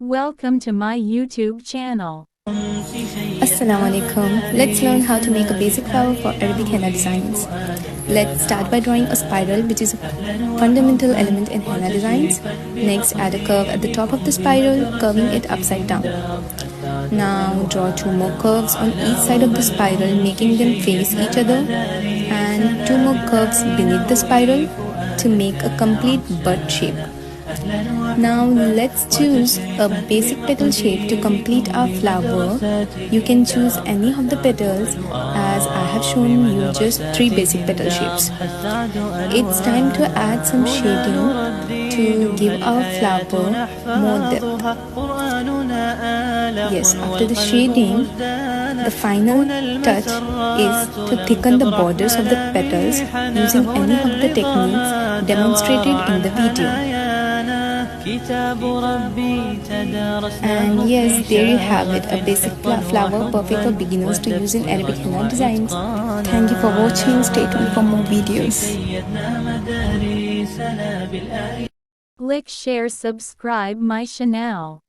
Welcome to my YouTube channel. Assalamualaikum. Let's learn how to make a basic flower for Arabic henna designs. Let's start by drawing a spiral, which is a fundamental element in henna designs. Next, add a curve at the top of the spiral, curving it upside down. Now draw two more curves on each side of the spiral, making them face each other, and two more curves beneath the spiral to make a complete bud shape. Now let's choose a basic petal shape to complete our flower. You can choose any of the petals, as I have shown you just 3 basic petal shapes. It's time to add some shading to give our flower more depth. Yes, after the shading, the final touch is to thicken the borders of the petals using any of the techniques demonstrated in the video. And yes, there you have it, a basic flower perfect for beginners to use in Arabic henna designs. Thank you for watching. Stay tuned for more videos. Click, share, subscribe my channel.